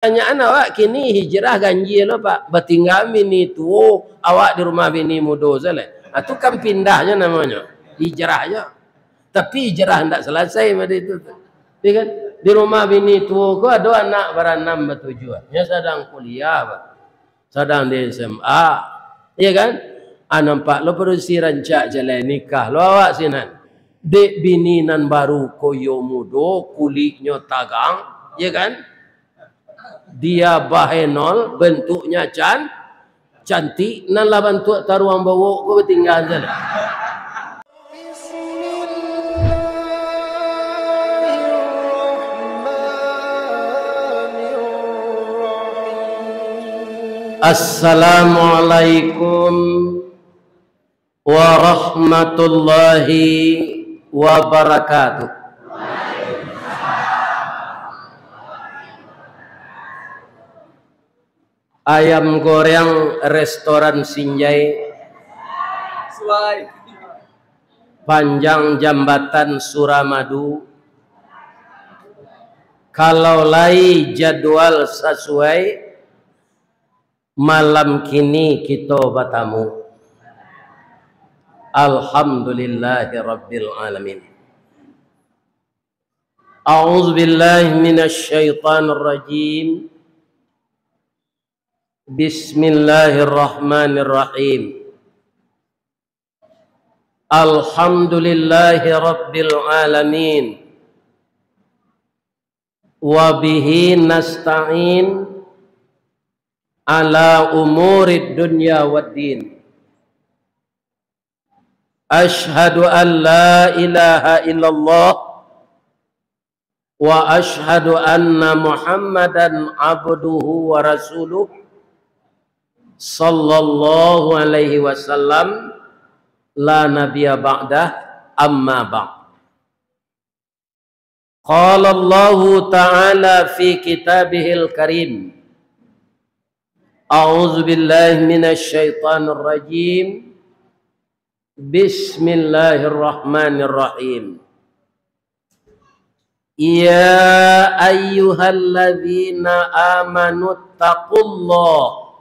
Pertanyaan awak kini hijrah ganji lo Pak. Bertinggal bini tu, awak di rumah bini mudo salah. Itu kan pindahnya namanya. Hijrahnya. Tapi hijrah tidak selesai pada itu. Kan? Di rumah bini tu ko ada anak beranam bertujuan. Dia sedang kuliah, Pak. Sedang di SMA. Iya kan? Nampak lo perlu si rancak jalan nikah. Lo awak sinan. Dek bini nan baru koyo mudo, kulitnya tagang. Iya kan? Dia bahenol, bentuknya cantik, nan lah bentuk taruang bawa ko tinggal sana. Assalamualaikum warahmatullahi wabarakatuh. Ayam goreng restoran Sinjai, panjang jambatan Suramadu. Kalau lai jadwal sesuai, malam kini kita bertamu. Alhamdulillahi Rabbil Alamin. A'udzu billahi minasy syaithanir rajim. Bismillahirrahmanirrahim. Alhamdulillahi Rabbil Alamin. Wa bihi nasta'in ala umurid dunya waddin. Ashhadu an la ilaha illallah wa ashhadu anna Muhammadan abduhu wa rasuluh sallallahu alaihi wasallam la nabiyya ba'dah amma ba'd. Qala Allah ta'ala fi kitabihil karim. A'udzu billahi minasy syaithanir rajim. Bismillahirrahmanirrahim. Ya ayyuhalladzina amanu taqullaha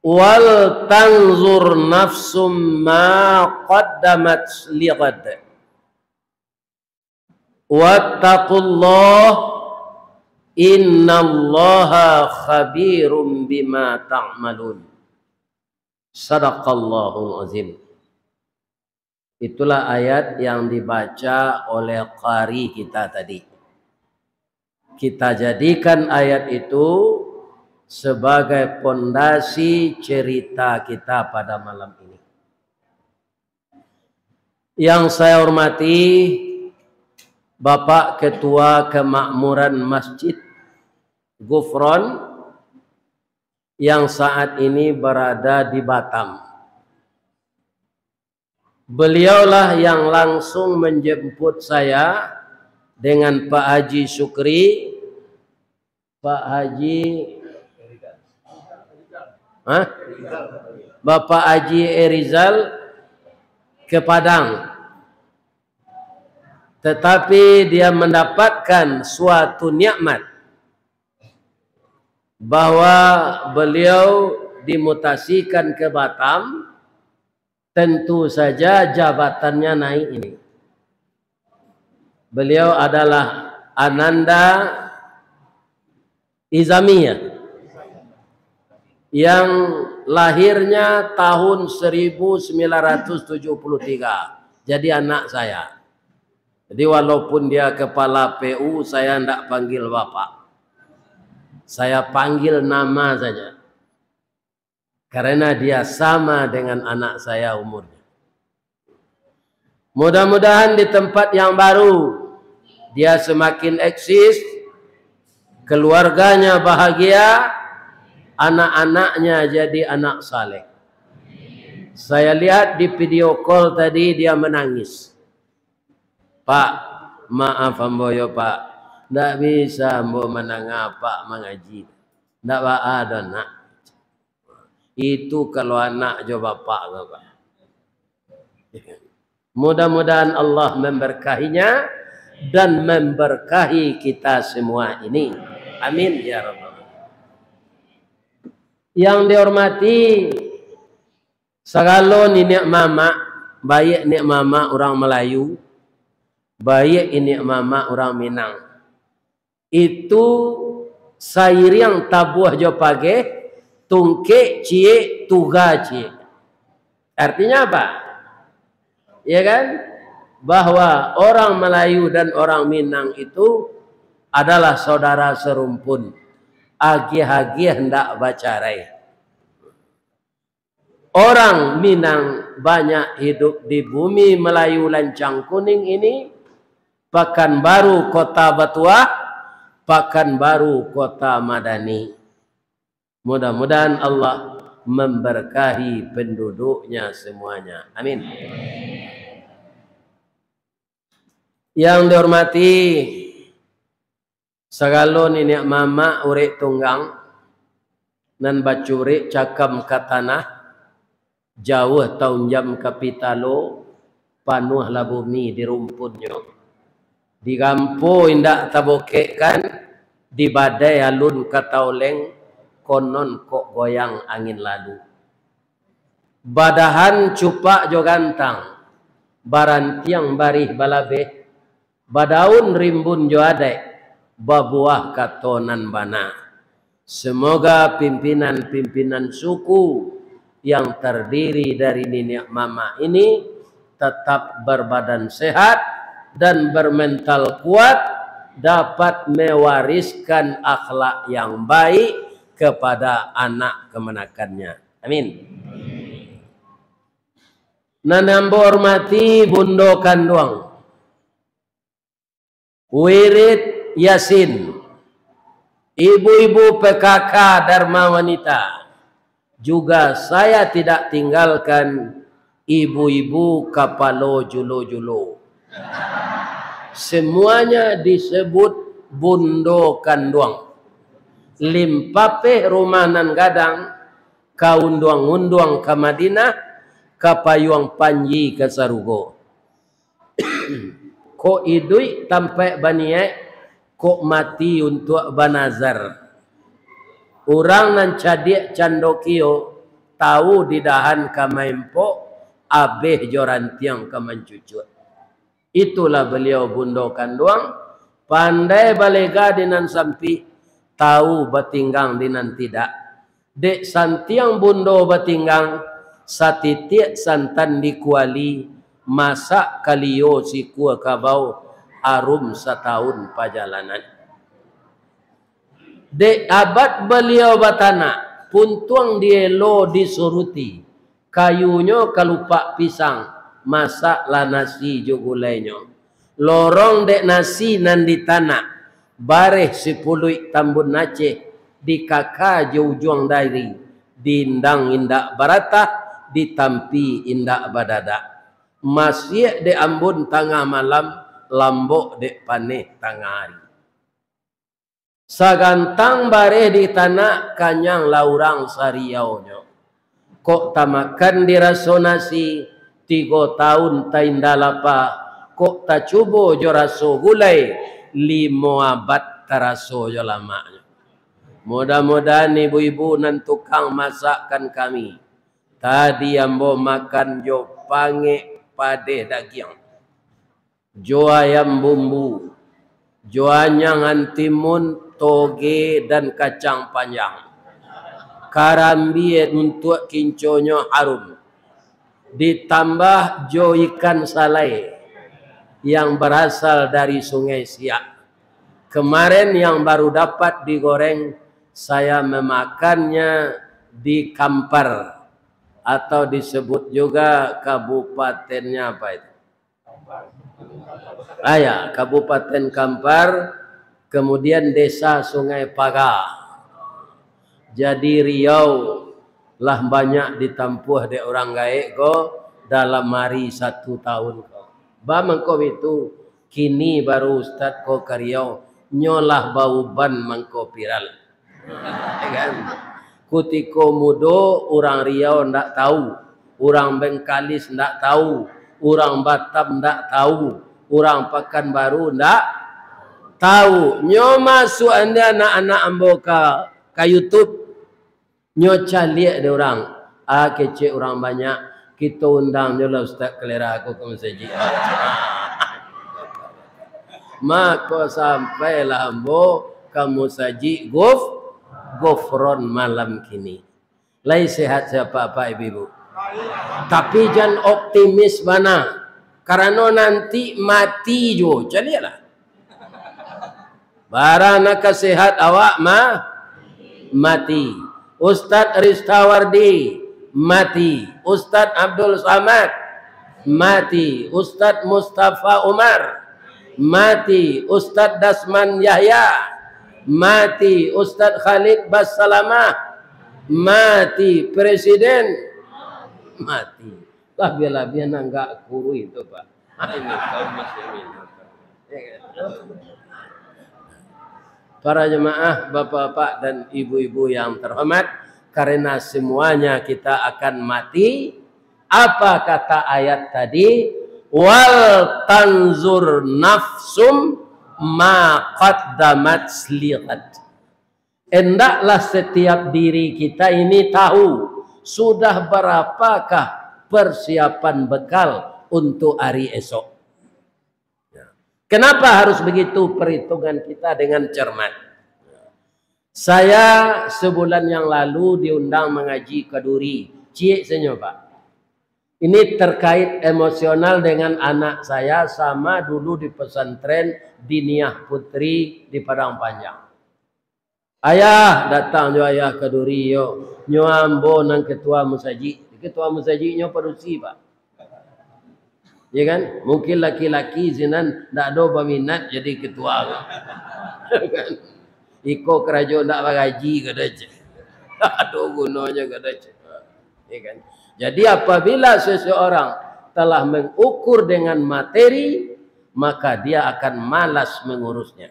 wal tanzur nafsum ma qaddamat lighad wattaqullaha innallaha khabirum bima ta'malun. Sadaqallahul azim. Itulah ayat yang dibaca oleh qari kita tadi. Kita jadikan ayat itu sebagai pondasi cerita kita pada malam ini. Yang saya hormati Bapak Ketua Kemakmuran Masjid Gufron yang saat ini berada di Batam. Beliaulah yang langsung menjemput saya dengan Pak Haji Syukri, Pak Haji Bapak Haji Erizal ke Padang. Tetapi dia mendapatkan suatu nikmat bahwa beliau dimutasikan ke Batam, tentu saja jabatannya naik ini. Beliau adalah Ananda Izamiyah yang lahirnya tahun 1973. Jadi anak saya. Jadi walaupun dia kepala PU, saya tidak panggil Bapak. Saya panggil nama saja. Karena dia sama dengan anak saya umurnya. Mudah-mudahan di tempat yang baru dia semakin eksis, keluarganya bahagia, anak-anaknya jadi anak saleh. Saya lihat di video call tadi dia menangis. Pak, maaf amboyo Pak, tidak bisa ambo menangah Pak mengaji. Tidak ada nak. Itu kalau anak jo bapak Bapak. Mudah-mudahan Allah memberkahinya dan memberkahi kita semua ini. Amin ya rabbal alamin. Yang dihormati segala nenek mama, baik nenek mama orang Melayu, baik ini mama orang Minang. Itu sairiang tabuh jo page, tungke cie tuga cie. Artinya apa? Ya kan? Bahwa orang Melayu dan orang Minang itu adalah saudara serumpun. Agih-agih hendak bacarai. Orang Minang banyak hidup di bumi Melayu Lancang Kuning ini. Pekanbaru Kota Batuah, Pekanbaru Kota Madani. Mudah-mudahan Allah memberkahi penduduknya semuanya. Amin. Yang dihormati segala nenek mama urek tunggang nan bacuri cakam ke tanah jauh tahun jam kapitalo panuh lah bumi di rumpunnya di gampo indak tabokek kan di badai alun katauleng konon kok goyang angin lalu badahan cupak jo gantang barantiang barih balabeh badaun rimbun jo adek babuah katonan bana. Semoga pimpinan-pimpinan suku yang terdiri dari nenek mama ini tetap berbadan sehat dan bermental kuat, dapat mewariskan akhlak yang baik kepada anak kemenakannya. Amin. Nanambo hormati Bundo Kanduang, wirid Yasin, ibu-ibu PKK Dharma Wanita, juga saya tidak tinggalkan ibu-ibu Kapalo Julo-Julo. Semuanya disebut Bundo Kanduang. Limpape rumanan gadang, kaunduang-unduang ke Madinah, kapayuang panji ke Sarugo. Ko idui tampai baniek, kok mati untuk banazar. Orang nan cadik candokio tahu di dahan kamaimpo abeh jorantiang kemencucut. Itulah beliau Bundo Kanduang, pandai balega dinan sampi, tahu batinggang dinan tidak. Dek santiang Bundo batinggang, satitik santan dikuali, masak kalio si kua kabau, arum setahun perjalanan. De abad beliau batana, puntuang dielo disuruti, kayunya kalupak pisang, masak lah nasi jugulainya. Lorong dek nasi nan di tanah, bareh sepuluh tambun Aceh, di kakak jauh-juang dari, dindang indak baratah, ditampi indak badadak. Masih de ambun tengah malam, lambok dek paneh tengah hari. Sagantang bareh di tanah kanyang laurang sariaunya. Kok tamakan dirasonasi 3 tahun tainda lapa. Kok tak cubo jo raso gulai 5 abad teraso jo lamanya. Mudah-mudahan ibu-ibu nan tukang masakkan kami. Tadi ambo makan jo pange pade daging. Jo ayam bumbu, jo anyang antimun, toge dan kacang panjang. Karambiet untuk kinconyo harum. Ditambah jo ikan salai yang berasal dari Sungai Siak. Kemarin yang baru dapat digoreng, saya memakannya di Kampar atau disebut juga kabupatennya apa itu? Ya, Kabupaten Kampar, kemudian desa Sungai Paga. Jadi Riau lah banyak ditampuh de orang gaek ko dalam hari 1 tahun ko. Bamangko itu kini baru Ustaz ko ke Riau nyolah bau ban mangko viral. Kan? Kutiko mudo orang Riau ndak tahu, orang Bengkalis ndak tahu, orang Batam ndak tahu, Orang Pekanbaru ndak tahu. Nyo masuk anda anak-anak ambo ke YouTube. Nyo caliak dia orang. Kecek orang banyak. Kita undang je lah Ustaz Kelera aku ke masjid. Maka sampailah ambo ke masjid Gofron malam kini. Lai sehat siapa Pak Ibu. Tapi jangan optimis mana. Karena nanti mati jo. Caliaklah. Barana sehat awak mati. Ustadz Ristawardi mati. Ustadz Abdul Samad mati. Ustadz Mustafa Umar mati. Ustadz Dasman Yahya mati. Ustadz Khalid Bassalamah mati. Presiden mati. Lah bila-bila enggak kuru itu Pak. Ini kaum muslimin. Para jemaah, bapak-bapak dan ibu-ibu yang terhormat, karena semuanya kita akan mati. Apa kata ayat tadi? Wal tanzur nafsum ma qaddamat liqad. Hendaklah setiap diri kita ini tahu sudah berapakah persiapan bekal untuk hari esok. Kenapa harus begitu perhitungan kita dengan cermat? Saya sebulan yang lalu diundang mengaji ke Duri. Cik senyo Pak. Ini terkait emosional dengan anak saya sama dulu di pesantren Diniah Putri di Padang Panjang. Ayah datang jo ayah ke Duri yo. Nyo ambo nang ketua musajid. Ketua musajidnya perusi Pak. Ya kan? Mungkin laki-laki zinan tak ada berminat jadi ketua. Kan? Iko kerajaan tak bagaji kada je. Tak ada gunanya kada je. Ya kan? Jadi apabila seseorang telah mengukur dengan materi, maka dia akan malas mengurusnya.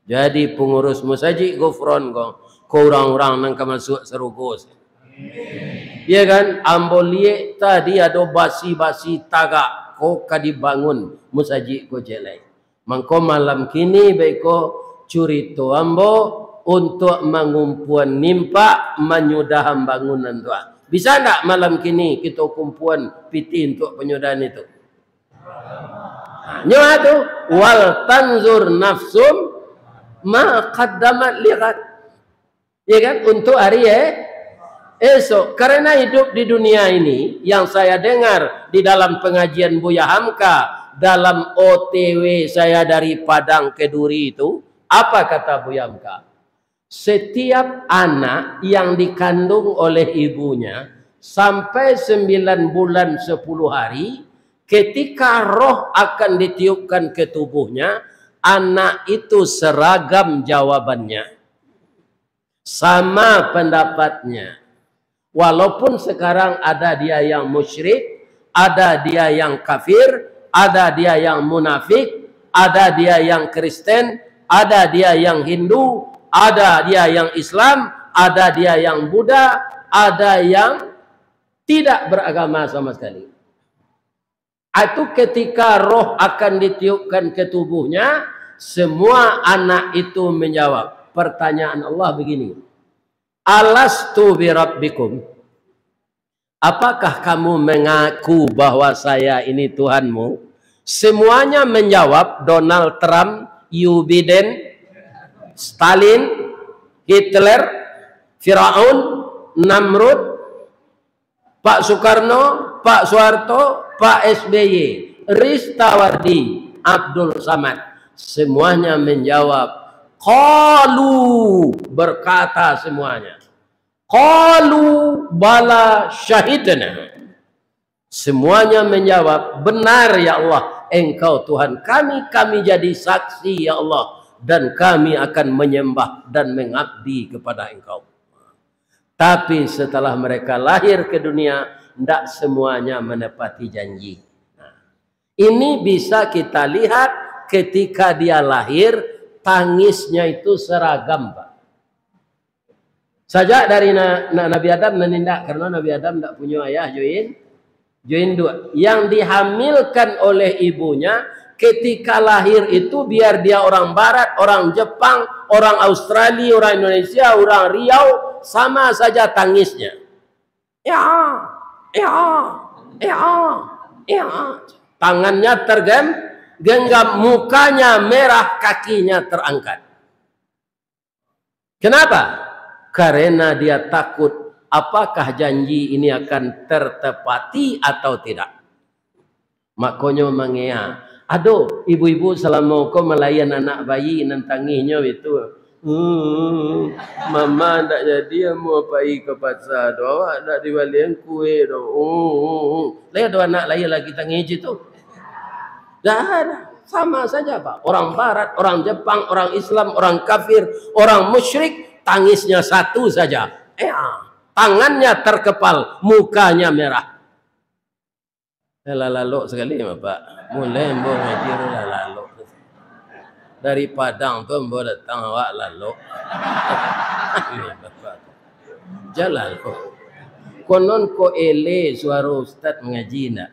Jadi pengurus musajid Gofron ko orang-orang nang masuk serugos. Ya kan, ambolie tadi ada basi-basi tagak ko kadibangun musajid ko jelai. Mangko malam kini beko curito ambo untuk mengumpuan nimpa menyudahan bangunan tua. Bisa enggak malam kini kita kumpuan piti untuk penyudahan itu? Nyo tu wal tanzur nafsum ma qaddamat liqad. Ya kan, untuk hari esok. Karena hidup di dunia ini yang saya dengar di dalam pengajian Buya Hamka dalam OTW saya dari Padang ke Duri itu, apa kata Buya Hamka? Setiap anak yang dikandung oleh ibunya sampai 9 bulan 10 hari, ketika roh akan ditiupkan ke tubuhnya, anak itu seragam jawabannya, sama pendapatnya. Walaupun sekarang ada dia yang musyrik, ada dia yang kafir, ada dia yang munafik, ada dia yang Kristen, ada dia yang Hindu, ada dia yang Islam, ada dia yang Buddha, ada yang tidak beragama sama sekali. Itu ketika roh akan ditiupkan ke tubuhnya, semua anak itu menjawab. Pertanyaan Allah begini. Alastu birabbikum. Apakah kamu mengaku bahwa saya ini Tuhanmu? Semuanya menjawab. Donald Trump, Joe Biden, Stalin, Hitler, Firaun, Namrud, Pak Soekarno, Pak Soeharto, Pak SBY, Ristawardi, Abdul Samad. Semuanya menjawab. Qalu, berkata semuanya. Qalu bala syahidna. Semuanya menjawab, benar ya Allah, Engkau Tuhan kami, kami jadi saksi ya Allah, dan kami akan menyembah dan mengabdi kepada Engkau. Tapi setelah mereka lahir ke dunia, tidak semuanya menepati janji. Nah, ini bisa kita lihat ketika dia lahir, tangisnya itu seragam, Pak. Sajak dari Nabi Adam menindak, karena Nabi Adam tidak punya ayah, Join. Join dua. Yang dihamilkan oleh ibunya ketika lahir itu biar dia orang Barat, orang Jepang, orang Australia, orang Indonesia, orang Riau, sama saja tangisnya. Ya, ya, ya, ya. Tangannya tergenggam, mukanya merah, kakinya terangkat. Kenapa? Karena dia takut apakah janji ini akan tertepati atau tidak. Makanya mangea. Aduh, ibu-ibu selama kau melayan anak bayi nantanginya itu. Mama tak jadi mau pergi ke pasar doa nak diwalian kue do. Lihat do anak lain lagi tangis itu. Dah ada. Sama saja Pak. Orang Barat, orang Jepang, orang Islam, orang kafir, orang musyrik, tangisnya satu saja. Tangannya terkepal, mukanya merah. Lalu sekali Pak. Mulai mbok ngaji lalu. Dari Padang tu mbok datang awak lalu. Jalan kok. Konon ko ele suara ustaz mengaji nak.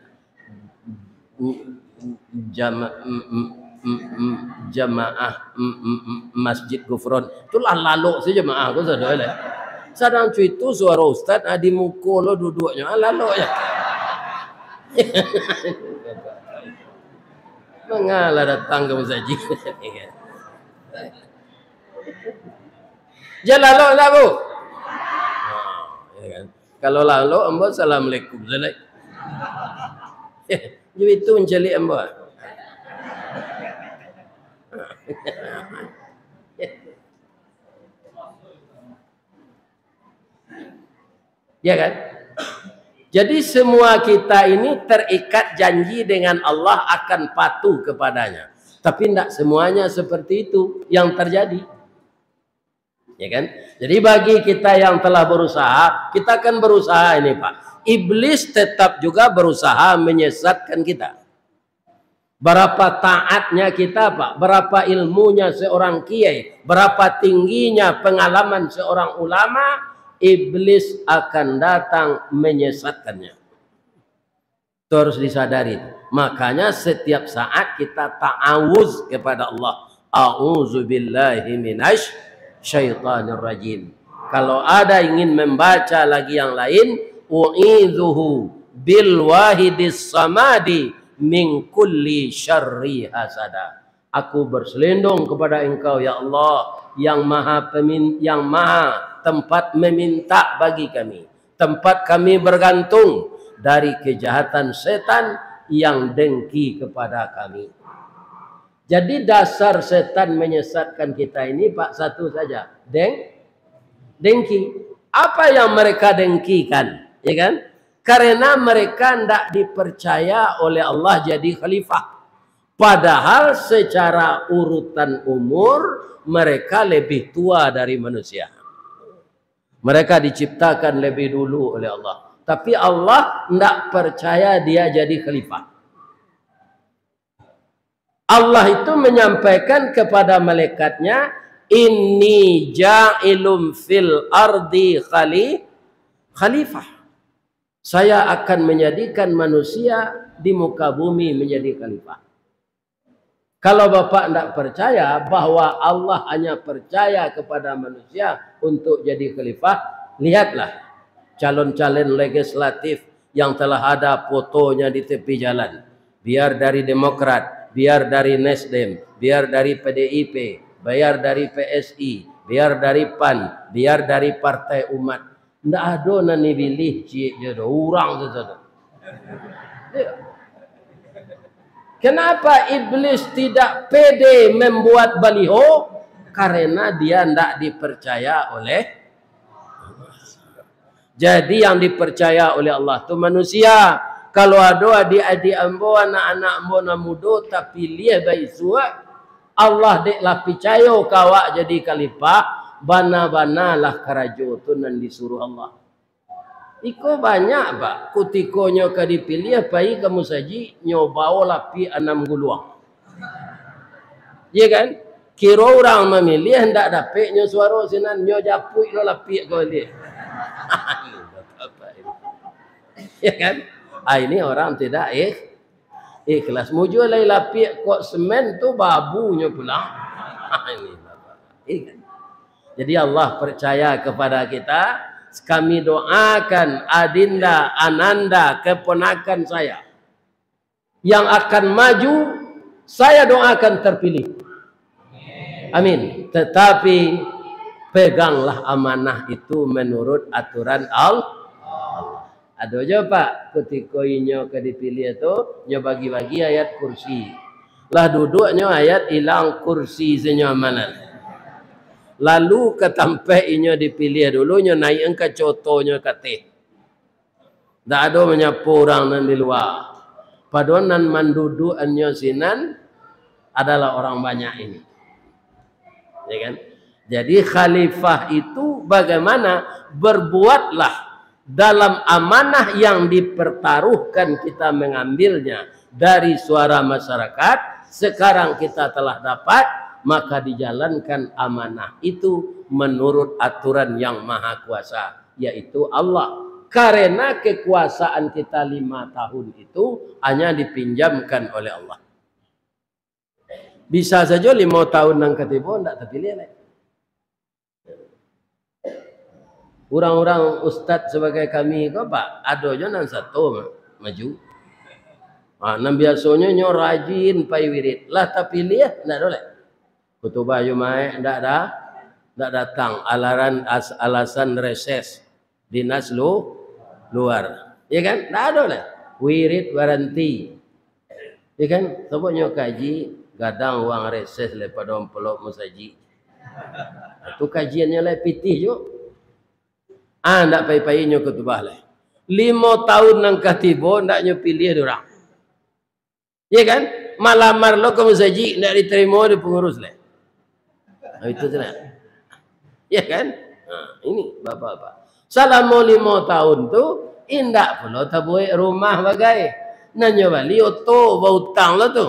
Jamaah Masjid Gufron. Itulah lalu saja jemaah aku saudara. Sedang itu suara ustaz di muka lo duduknya lalu ya. Mengalah datang ke masjid. Jalan lah bu. Ya kan? Kalau lalu ambo assalamualaikum. Jadi itu mencari ambo. Ya kan? Jadi semua kita ini terikat janji dengan Allah akan patuh kepadanya. Tapi tidak semuanya seperti itu yang terjadi. Ya kan? Jadi bagi kita yang telah berusaha, kita akan berusaha ini Pak. Iblis tetap juga berusaha menyesatkan kita. Berapa taatnya kita Pak, berapa ilmunya seorang kiai, berapa tingginya pengalaman seorang ulama, iblis akan datang menyesatkannya. Itu harus disadari. Makanya setiap saat kita ta'awuz kepada Allah. A'udzubillahi minasy syaitanir rajim. Kalau ada ingin membaca lagi yang lain, u'idzuhu bil wahidis samadi min kulli syarri hasada. Aku berselindung kepada Engkau ya Allah yang maha tempat meminta bagi kami, tempat kami bergantung dari kejahatan setan yang dengki kepada kami. Jadi dasar setan menyesatkan kita ini Pak satu saja, dengki. Apa yang mereka dengkikan, ya kan? Karena mereka tidak dipercaya oleh Allah jadi khalifah. Padahal secara urutan umur mereka lebih tua dari manusia. Mereka diciptakan lebih dulu oleh Allah. Tapi Allah tidak percaya dia jadi khalifah. Allah itu menyampaikan kepada malaikatnya, inni ja'ilum fil ardi khalifah. Saya akan menjadikan manusia di muka bumi menjadi khalifah. Kalau Bapak tidak percaya bahwa Allah hanya percaya kepada manusia untuk jadi khalifah, lihatlah calon-calon legislatif yang telah ada fotonya di tepi jalan. Biar dari Demokrat, biar dari Nasdem, biar dari PDIP, biar dari PSI, biar dari PAN, biar dari Partai Umat. Tidak ada nani pilih cik jodoh orang saja. Kenapa iblis tidak pede membuat baliho? Karena dia tidak dipercaya oleh Allah. Jadi yang dipercaya oleh Allah itu manusia. Kalau ada adik-adik ambo, anak-anak ambo namudo tapi lihat baik suat, Allah deklah percaya kawak jadi khalifah. Bana-banalah kerajo tu nan disuruh Allah. Iko banyak Pak. Kutikonya ka dipilih pai kamu saji nyobao lapi 6 guluang. Ya kan? Kira orang memilih hendak dapatnya suara sinan nyo japuk lo lapi kau lihat. Ya kan? Ini orang tidak ikhlas. Muncul lagi lapik kok semen tu babunya pula. Ini Bapak. Jadi Allah percaya kepada kita. Kami doakan Adinda, Ananda, keponakan saya yang akan maju, saya doakan terpilih. Amin. Tetapi peganglah amanah itu menurut aturan Allah. Ada aja Pak, ketika inyo ke dipilih itu, nyo bagi-bagi ayat kursi. Lah duduknya ayat hilang kursi senyo amanah. Lalu ketampe inyo dipilih dulu, nyo naik ke contohnya katih. Tak ada menyapu orang nan di luar. Padahal nan mandudu anyo sinan adalah orang banyak ini. Ya kan? Jadi khalifah itu bagaimana berbuatlah dalam amanah yang dipertaruhkan kita mengambilnya dari suara masyarakat. Sekarang kita telah dapat, maka dijalankan amanah itu menurut aturan yang maha kuasa, yaitu Allah. Karena kekuasaan kita 5 tahun itu hanya dipinjamkan oleh Allah. Bisa saja 5 tahun nang ketiba tidak terpilih lagi. Orang-orang ustaz sebagai kami kok Pak, ada aja nang satu maju. Nang biasanya nyo rajin pai wirid. Lah tapi lihat ndak boleh. Kutubah Jumaat ndak datang alasan reses dinas luar. Ya kan? Ndak ada lah. Wirid waranti. Ya kan? Sebabnya kaji gadang uang reses lepada pelok musaji. Itu kajiannya lah pitih jo. Ndak pai-pai nyo kutubah lah. 5 tahun nang katibo ndak nyo pilih orang. Ya kan? Malamar lo ke musaji ndak diterima di pengurus lah. Itu senang. Ya kan? Ini bapak-bapak. Selama 5 tahun tu indak pula tabuik rumah bagai. Nanyo bali oto bautang lo tu.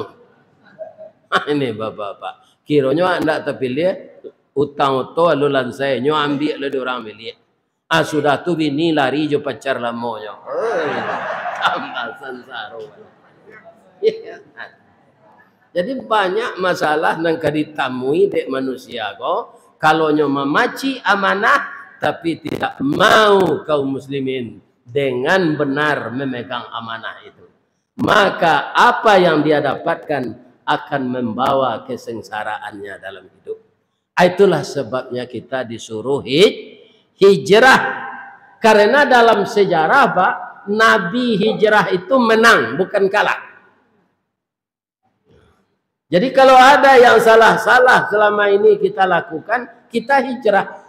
Ini bapak-bapak. Kiranya ndak terpilih utang oto alulan saya nyo ambil le orang milik. Sudah tu bini lari jo pacar lamonya. Tambah sansaro. Jadi banyak masalah yang ditemui dek manusia kok. Kalau nyo memaci amanah tapi tidak mau kaum muslimin dengan benar memegang amanah itu, maka apa yang dia dapatkan akan membawa kesengsaraannya dalam hidup. Itulah sebabnya kita disuruh hijrah. Karena dalam sejarah Pak, Nabi hijrah itu menang bukan kalah. Jadi kalau ada yang salah-salah selama ini kita lakukan, kita hijrah.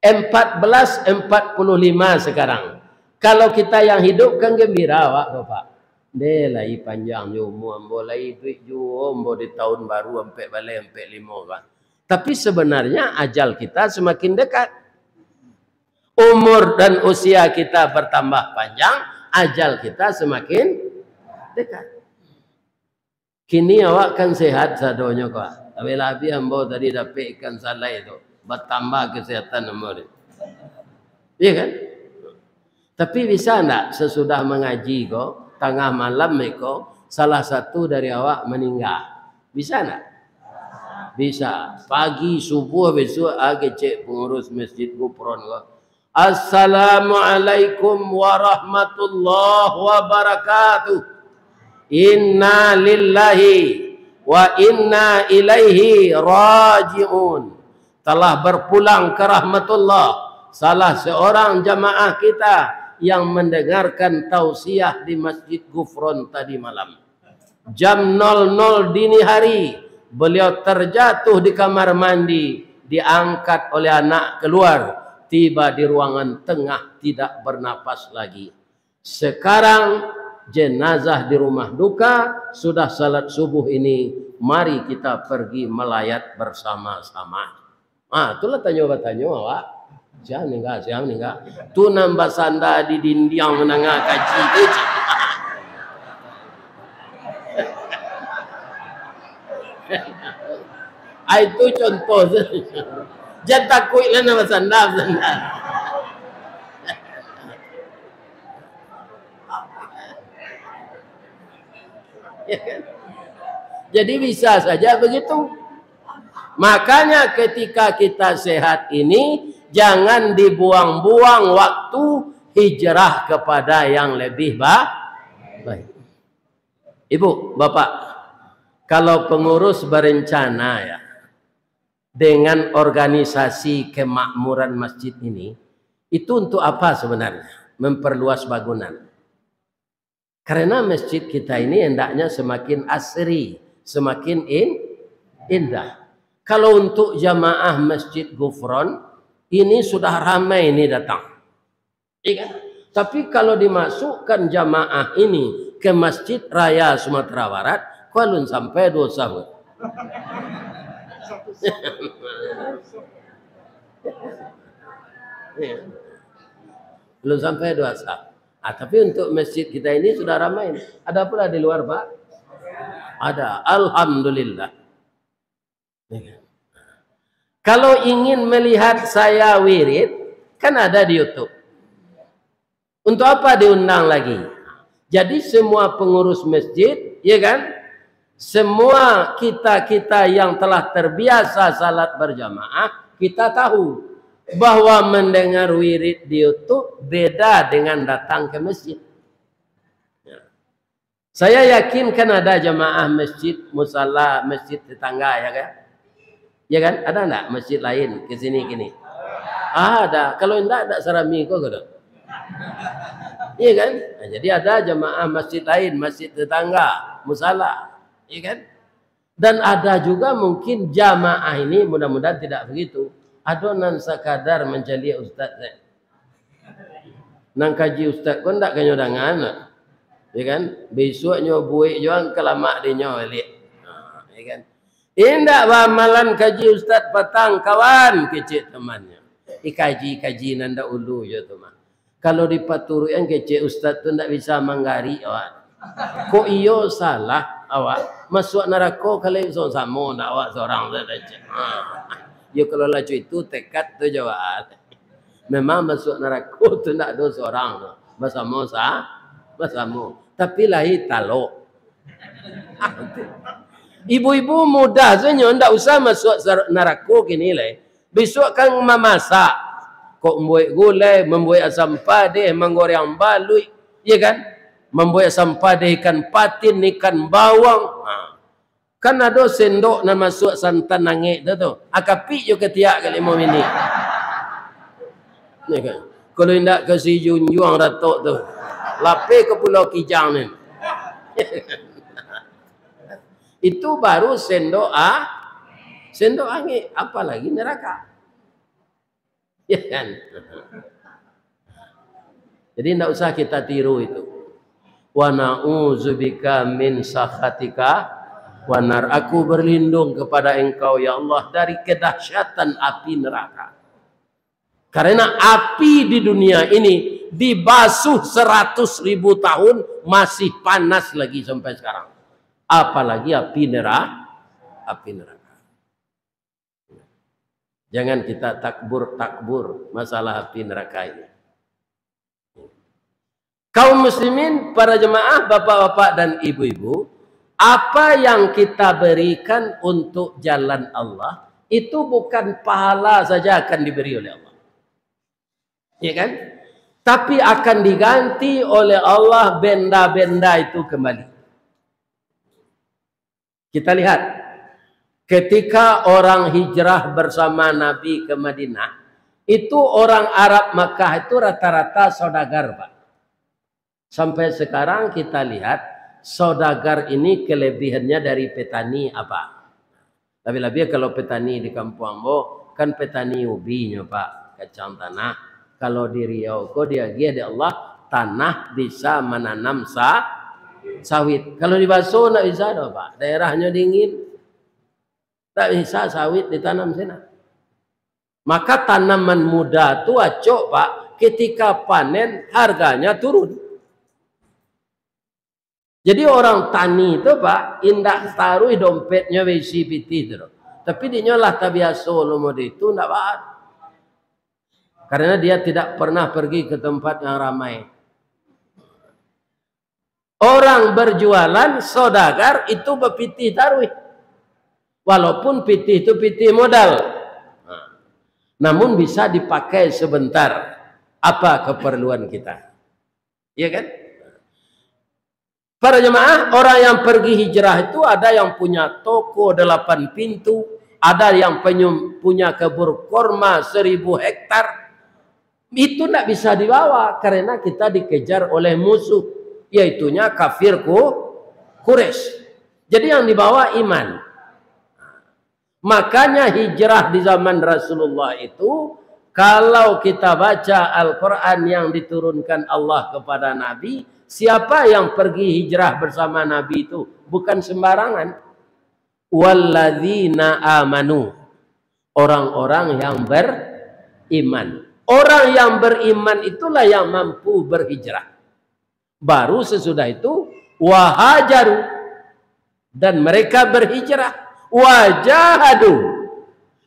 1445 sekarang. Kalau kita yang hidup kan gembira Pak. Delai panjang umur, boleh duit jumbo di tahun baru sampai balik sampai 5 Pak. Tapi sebenarnya ajal kita semakin dekat. Umur dan usia kita bertambah panjang, ajal kita semakin dekat. Kini awak kan sehat sadonya kok. Tapi lebih ambo tadi dapat ikan salai itu. Bertambah kesehatan umur. Iya kan? Tapi bisa enggak sesudah mengaji kok, tengah malam kok, salah satu dari awak meninggal? Bisa enggak? Bisa. Pagi subuh besok cek pengurus masjid Gupron kok. Assalamualaikum warahmatullahi wabarakatuh. Inna lillahi wa inna ilaihi raji'un. Telah berpulang ke rahmatullah salah seorang jamaah kita yang mendengarkan tausiah di Masjid Gufron tadi malam. Jam 00 dini hari beliau terjatuh di kamar mandi, diangkat oleh anak keluar, tiba di ruangan tengah tidak bernapas lagi. Sekarang jenazah di rumah duka, sudah salat subuh ini, mari kita pergi melayat bersama-sama. Itulah tanya awak. Siang enggak. Tu nambah sanda di dinding menengah kaji tu. Itu contoh. Jangan takutlah nama sanda. Ya kan? Jadi bisa saja begitu. Makanya ketika kita sehat ini jangan dibuang-buang waktu hijrah kepada yang lebih baik. Ibu, Bapak, kalau pengurus berencana ya dengan organisasi kemakmuran masjid ini, itu untuk apa sebenarnya? Memperluas bangunan. Karena masjid kita ini hendaknya semakin asri, semakin indah. Kalau untuk jamaah Masjid Gufron, ini sudah ramai ini datang. Iya. Tapi kalau dimasukkan jamaah ini ke Masjid Raya Sumatera Barat, belum sampai 2 sahur. Belum sampai 2 sahur. Tapi untuk masjid kita ini sudah ramai. Ada pula di luar, Pak? Ada. Alhamdulillah. Kalau ingin melihat saya wirid, kan ada di YouTube. Untuk apa diundang lagi? Jadi semua pengurus masjid, ya kan? Semua kita-kita yang telah terbiasa salat berjamaah, kita tahu bahwa mendengar wirid di YouTube beda dengan datang ke masjid. Saya yakin kan ada jamaah masjid, musala, masjid tetangga, ya kan? Ya kan? Ada enggak masjid lain ke sini gini? Ada. Kalau enggak ada serami kok gitu. Iya kan? Nah, jadi ada jamaah masjid lain, masjid tetangga, musala, iya kan? Dan ada juga mungkin jamaah ini mudah-mudahan tidak begitu. Adonan sekadar menjadi ustaz. Nang kaji ustaz pun tak kanyo dangan. Ya kan? Besoknya buik juang kelamak dinyo balik. Ya kan? Indak bamalan kaji ustaz petang kawan kecil temannya. Ikaji nanda ulu je tu mah. Kalau dipaturi yang kecil ustaz tu ndak bisa manggari awak. Kok iyo salah awak masuk neraka kalau sama nak awak seorang saja. Ya kalau laju itu tekad tu jawab. Memang masuk neraka tu ndak ada seorang tu. Bersama. Tapi lahir talok. Ibu-ibu muda saja ndak usah masuk neraka kini lah. Besok kan memasak, kok membuat gulai, membuat asam padeh, menggoreng balui, ya kan? Membuat asam padeh ikan patin, ikan bawang. Kan ada sendok nak masuk santan nangik tu. Akapi jo ketiak kali mau ini. Ya kan? Kalau ndak kasih junjung datuk tu. Lapis ke Pulau Kijang ni. Itu baru sendok angin, apalagi neraka. Ya kan? Jadi tidak usah kita tiru itu. Wa na'udzubika min sakhatika wa nar. Aku berlindung kepada engkau ya Allah dari kedahsyatan api neraka. Karena api di dunia ini dibasuh 100.000 tahun masih panas lagi sampai sekarang. Apalagi api neraka. Jangan kita takbur masalah api neraka ini. Kaum muslimin, para jemaah, bapak-bapak dan ibu-ibu, apa yang kita berikan untuk jalan Allah itu bukan pahala saja akan diberi oleh Allah. Ya kan? Tapi akan diganti oleh Allah benda-benda itu kembali. Kita lihat ketika orang hijrah bersama Nabi ke Madinah, itu orang Arab Makkah itu rata-rata saudagar, Pak. Sampai sekarang kita lihat saudagar ini kelebihannya dari petani apa? Lebih-lebih kalau petani di kampung Ambo kan petani ubinya, Pak, kacang tanah. Kalau di Riau kok dia di Allah tanah bisa menanam sawit. Kalau di Baso tidak bisa dong, Pak. Daerahnya dingin. Tak bisa sawit ditanam sana. Maka tanaman muda itu acok, Pak. Ketika panen harganya turun. Jadi orang tani itu, Pak, indak taruh dompetnya besi piti itu. Tapi dia lah tak biasa lomo itu tidak bahat. Karena dia tidak pernah pergi ke tempat yang ramai. Orang berjualan, saudagar itu berpitih tarwih. Walaupun pitih itu pitih modal. Namun bisa dipakai sebentar. Apa keperluan kita? Iya kan? Para jemaah, orang yang pergi hijrah itu ada yang punya toko 8 pintu, ada yang punya kebun kurma 1000 hektar. Itu tidak bisa dibawa karena kita dikejar oleh musuh, yaitunya kafir Quraisy. Jadi yang dibawa iman. Makanya hijrah di zaman Rasulullah itu, kalau kita baca Al-Quran yang diturunkan Allah kepada Nabi, siapa yang pergi hijrah bersama Nabi itu? Bukan sembarangan. Walladzina amanu. Orang-orang yang beriman. Orang yang beriman itulah yang mampu berhijrah. Baru sesudah itu, wahajaru. Dan mereka berhijrah. Wajahadu.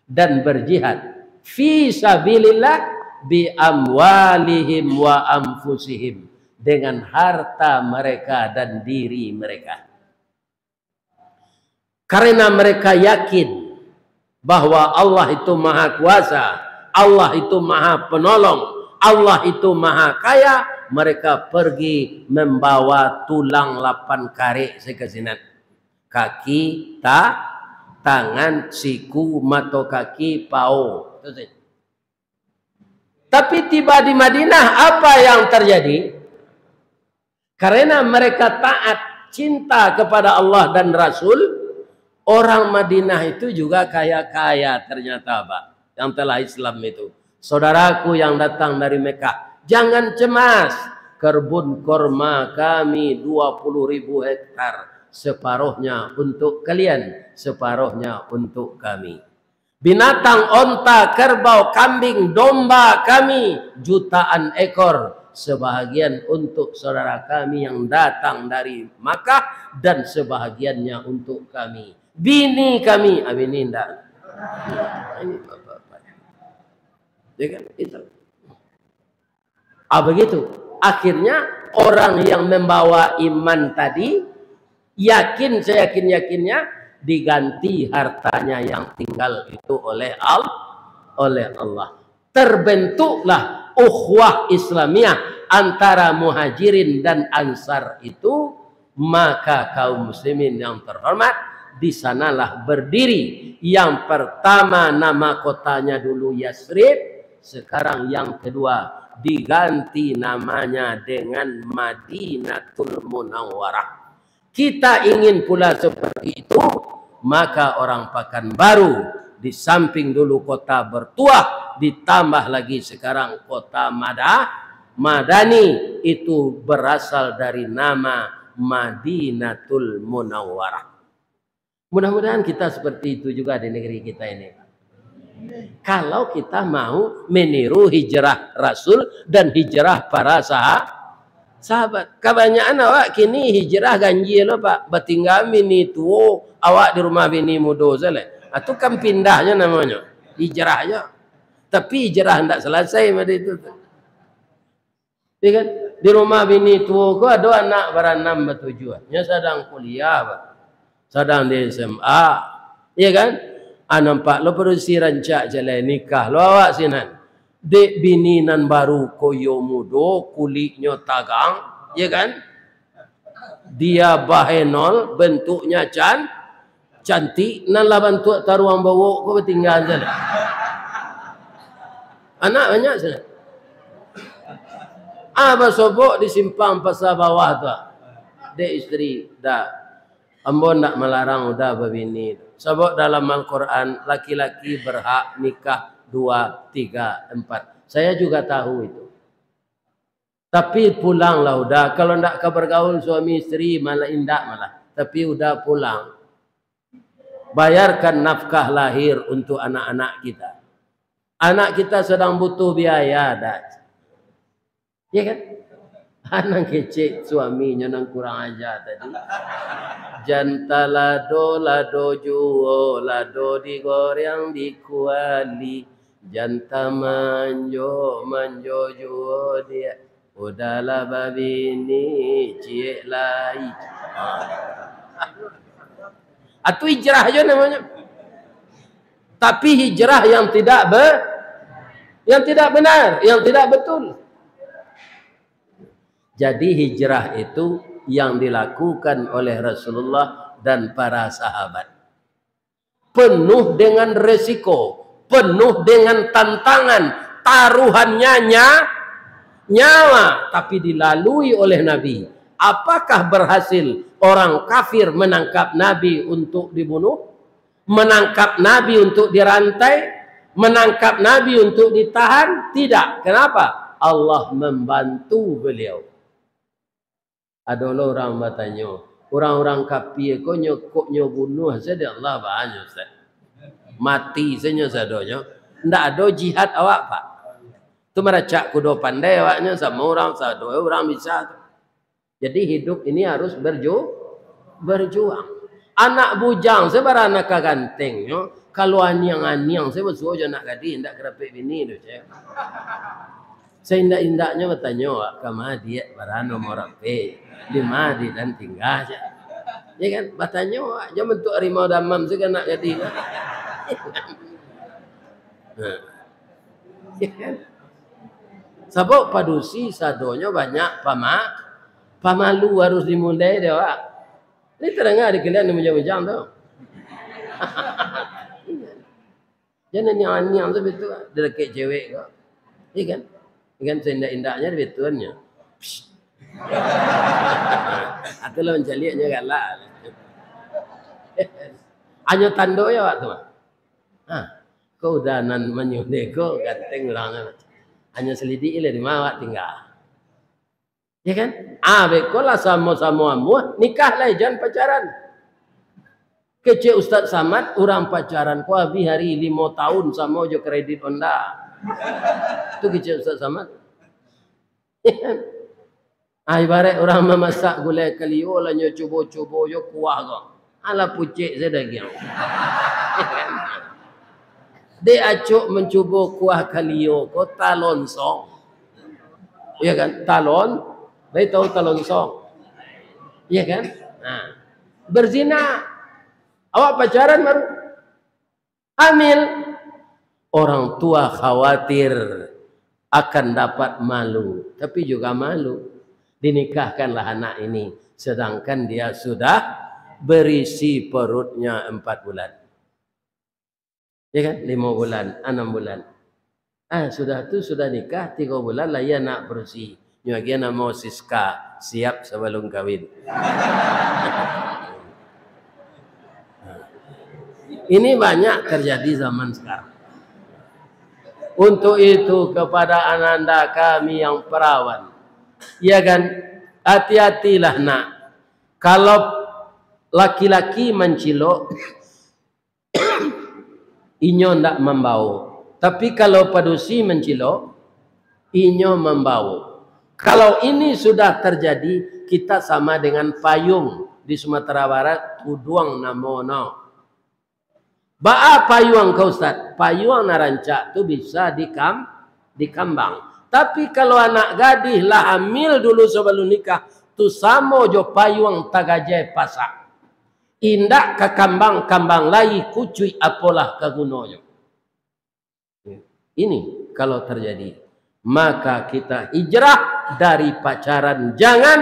Dan berjihad. Fi sabilillah bi amwalihim wa anfusihim, dengan harta mereka dan diri mereka. Karena mereka yakin bahwa Allah itu maha kuasa, Allah itu maha penolong, Allah itu maha kaya, mereka pergi membawa tulang 8 kare sekasinan. Kaki, tangan, siku, mata kaki, pau. Tapi tiba di Madinah, apa yang terjadi? Karena mereka taat, cinta kepada Allah dan Rasul, orang Madinah itu juga kaya-kaya ternyata, Pak, yang telah Islam itu. Saudaraku yang datang dari Mekah, jangan cemas. Kebun kurma kami 20.000 hektar. Separuhnya untuk kalian, separuhnya untuk kami. Binatang, onta, kerbau, kambing, domba kami jutaan ekor. Sebahagian untuk saudara kami yang datang dari Makkah dan sebahagiannya untuk kami. Bini kami, bini enggak. Ini bapak-bapak. Ya kan? Itu. Begitu. Akhirnya orang yang membawa iman tadi yakin, seyakin-yakinnya diganti hartanya yang tinggal itu oleh Allah. Terbentuklah ukhuwah Islamiyah antara muhajirin dan ansar itu. Maka kaum muslimin yang terhormat di sanalah berdiri. Yang pertama nama kotanya dulu Yasrib, sekarang yang kedua diganti namanya dengan Madinatul Munawwarah. Kita ingin pula seperti itu, maka orang Pekanbaru di samping dulu kota bertuah, ditambah lagi sekarang kota Madani, itu berasal dari nama Madinatul Munawwarah. Mudah-mudahan kita seperti itu juga di negeri kita ini. Kalau kita mau meniru hijrah Rasul dan hijrah para sahabat. Kebanyakan awak kini hijrah ganjil lo, Pak. Batinggal mini tuo, awak di rumah bini mudo sele. Itu kan pindahnya namanya. Hijrahnya. Tapi hijrah hendak selesai pada itu. Ya kan? Di rumah bini tuo ko ada anak beranam bertujuannya sedang kuliah, Pak. Sedang di SMA. Ya kan? Nampak lo perlu si rancak jalan nikah lo awak sinan. Dek bini nan baru koyo mudo, kulitnya tagang, ya kan? Dia bahenol, bentuknya cantik, nan lah bantu taruang bawa ko bertinggal sana. Anak banyak sana. Sobok di simpang pasar bawah tu. Dek isteri dah. Ambo nak melarang udah berbini. Sebab dalam Al-Quran laki-laki berhak nikah 2, 3, 4. Saya juga tahu itu. Tapi pulanglah udah. Kalau ndak bergaul suami istri malah indah malah. Tapi udah pulang. Bayarkan nafkah lahir untuk anak-anak kita. Anak kita sedang butuh biaya dah. Ya kan? Anak kecil suaminya nang kurang aja tadi. Janta lado juo, lado digoreng dikuali. Janta manjo juo dia. udahlah babi ini cie lai. Atau hijrah aja namanya. Tapi hijrah yang tidak benar, yang tidak betul. Jadi hijrah itu yang dilakukan oleh Rasulullah dan para sahabat. Penuh dengan resiko, penuh dengan tantangan, taruhannya nyawa, tapi dilalui oleh Nabi. Apakah berhasil orang kafir menangkap Nabi untuk dibunuh? Menangkap Nabi untuk dirantai? Menangkap Nabi untuk ditahan? Tidak. Kenapa? Allah membantu beliau. Ada orang bertanya, orang-orang kafir kok nyokoknya bunuh saja Allah banyak Ustaz. Mati saja sadonya. Ndak ada jihad awak Pak. Tu meracak kudo pandai awaknya sama orang sado orang bisa. Jadi hidup ini harus berjuang. Anak bujang sebarang anak ganteng yo. Kalau aniang-aniang saya bersuruh je nak gadis ndak kerapik bini tu saya. Saya indak-indaknya bertanya ke madi barano morape di madi dan tinggal aja. Ya kan bertanya aja bentuk harimau damam saya nak gadis. Ya kan. Sebab padusi sadonya banyak pamalu harus dimulai dia Pak. Ini terengah di kalian yang bujang-bujang tu. Jangan yang tu betul. Dia dekat cewek kau. Iya kan? Ikan seindah-indahnya betulnya. Atau lah mencaliaknya galak. Hanya tando ya waktu mah. Kau udah nan menyude kau ganteng orangnya. Hanya selidik ile di mana tinggal. Ya kan? Bekolah sama-sama nikah lah jangan pacaran. Kece Ustaz Samad orang pacaran ku habis hari 5 tahun sama jo kredit Honda. Itu kece Ustaz Samad. Ya kan? Ibarat orang memasak gulai kalio lah nyo coba-coba yo kuah kok. Ala pucik saya daging. Ya kan? Dia acuk mencuba kuah kalio ko talon song. Ya kan? Talon. Baik tahu talon song. Ya kan? Berzina. Awak pacaran baru hamil. Orang tua khawatir akan dapat malu. Tapi juga malu. Dinikahkanlah anak ini. Sedangkan dia sudah berisi perutnya 4 bulan. Ya kan? 5 bulan, 6 bulan. Sudah nikah 3 bulan lah ia nak bersih. Nyuagia nama Siska. Siap sebelum kawin. Ini banyak terjadi zaman sekarang. Untuk itu kepada ananda kami yang perawan. Ya kan? Hati-hatilah nak. Kalau laki-laki mencilok, inyo ndak membau. Tapi kalau padusi mencilok, inyo membau. Kalau ini sudah terjadi, kita sama dengan payung di Sumatera Barat, tuduang namono. Ba'a payung kau Ustaz? Payung narancak tu bisa dikambang. Tapi kalau anak gadis lah hamil dulu sebelum nikah, tu samo jo payung tagajai pasak. Indak ke kambang lai kucui apalah kegunonya. Ini kalau terjadi. Maka kita hijrah dari pacaran. Jangan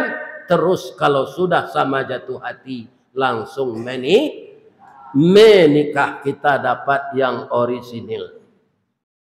terus kalau sudah sama jatuh hati langsung menikah, kita dapat yang orisinil.